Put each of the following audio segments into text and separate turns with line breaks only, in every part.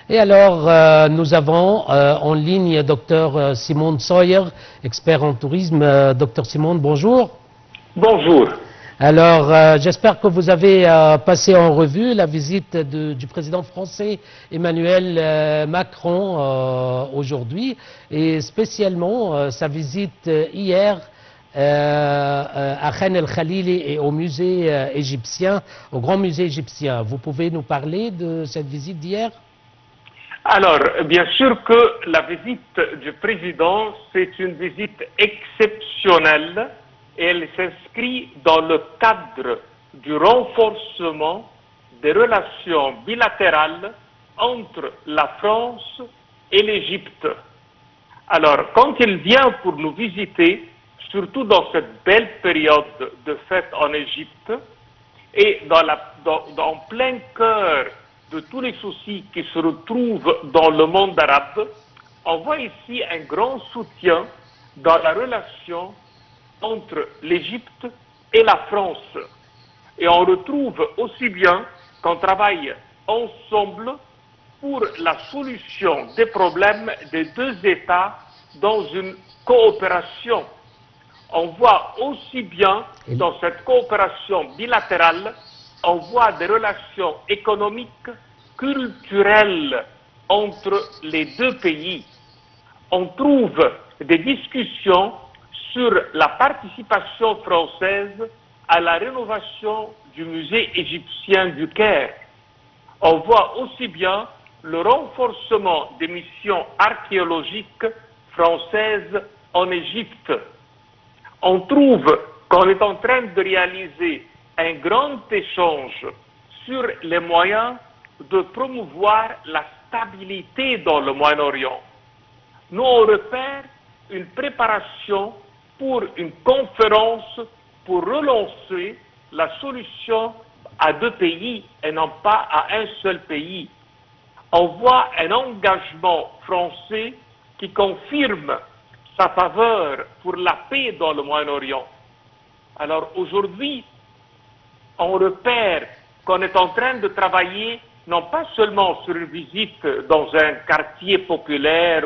Et alors, nous avons en ligne Dr Simone Sawyer, expert en tourisme. Dr Simone, bonjour.
Bonjour.
Alors, j'espère que vous avez passé en revue la visite du président français Emmanuel Macron aujourd'hui, et spécialement sa visite hier à Khan el-Khalili et au musée égyptien, au grand musée égyptien. Vous pouvez nous parler de cette visite d'hier ?
Alors, bien sûr que la visite du président, c'est une visite exceptionnelle et elle s'inscrit dans le cadre du renforcement des relations bilatérales entre la France et l'Égypte. Alors, quand il vient pour nous visiter, surtout dans cette belle période de fête en Égypte et en plein cœur de tous les soucis qui se retrouvent dans le monde arabe, on voit ici un grand soutien dans la relation entre l'Égypte et la France. Et on retrouve aussi bien qu'on travaille ensemble pour la solution des problèmes des deux États dans une coopération. On voit aussi bien dans cette coopération bilatérale, on voit des relations économiques, culturelles entre les deux pays. On trouve des discussions sur la participation française à la rénovation du musée égyptien du Caire. On voit aussi bien le renforcement des missions archéologiques françaises en Égypte. On trouve qu'on est en train de réaliser un grand échange sur les moyens de promouvoir la stabilité dans le Moyen-Orient. Nous, on repère une préparation pour une conférence pour relancer la solution à deux pays et non pas à un seul pays. On voit un engagement français qui confirme sa faveur pour la paix dans le Moyen-Orient. Alors aujourd'hui, on repère qu'on est en train de travailler non pas seulement sur une visite dans un quartier populaire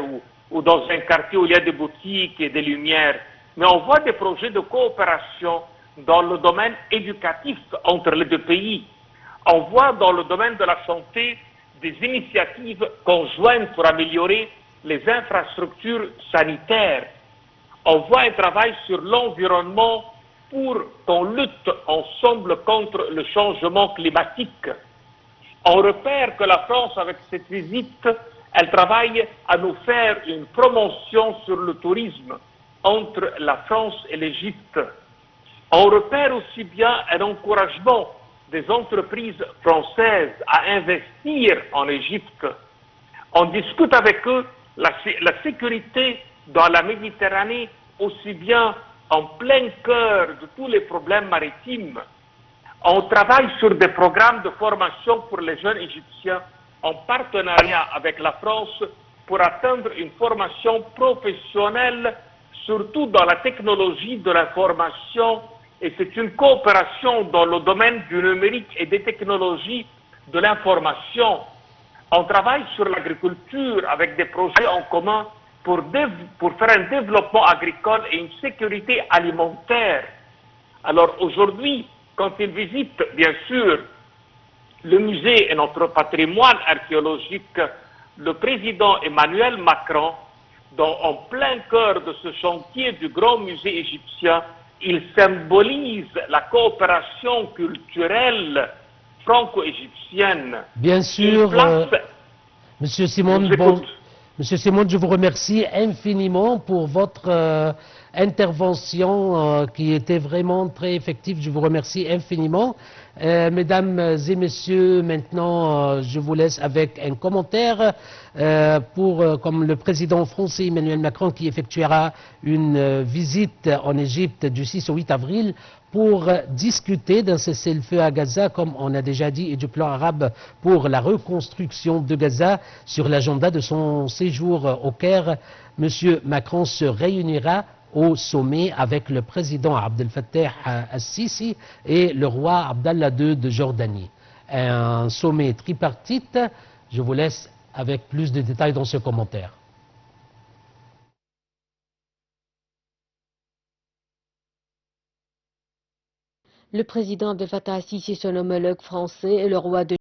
ou dans un quartier où il y a des boutiques et des lumières, mais on voit des projets de coopération dans le domaine éducatif entre les deux pays. On voit dans le domaine de la santé des initiatives conjointes pour améliorer les infrastructures sanitaires. On voit un travail sur l'environnement pour qu'on lutte ensemble contre le changement climatique. On repère que la France, avec cette visite, elle travaille à nous faire une promotion sur le tourisme entre la France et l'Égypte. On repère aussi bien un encouragement des entreprises françaises à investir en Égypte. On discute avec eux la sécurité dans la Méditerranée, aussi bien en plein cœur de tous les problèmes maritimes. On travaille sur des programmes de formation pour les jeunes Égyptiens en partenariat avec la France pour atteindre une formation professionnelle, surtout dans la technologie de l'information, et c'est une coopération dans le domaine du numérique et des technologies de l'information. On travaille sur l'agriculture avec des projets en commun pour faire un développement agricole et une sécurité alimentaire. Alors aujourd'hui, quand ils visitent, bien sûr, le musée et notre patrimoine archéologique, le président Emmanuel Macron, en plein cœur de ce chantier du grand musée égyptien, il symbolise la coopération culturelle franco-égyptienne.
Bien sûr, Monsieur Simone, Monsieur Simone, je vous remercie infiniment pour votre intervention qui était vraiment très effective. Je vous remercie infiniment. Mesdames et messieurs, maintenant, je vous laisse avec un commentaire comme le président français Emmanuel Macron qui effectuera une visite en Égypte du 6 au 8 avril pour discuter d'un cessez-le-feu à Gaza, comme on a déjà dit, et du plan arabe pour la reconstruction de Gaza. Sur l'agenda de son séjour au Caire, M. Macron se réunira au sommet avec le président Abdel Fattah al-Sisi et le roi Abdallah II de Jordanie. Un sommet tripartite. Je vous laisse avec plus de détails dans ce commentaire.
Le président Abdel Fattah Sissi, son homologue français, et le roi de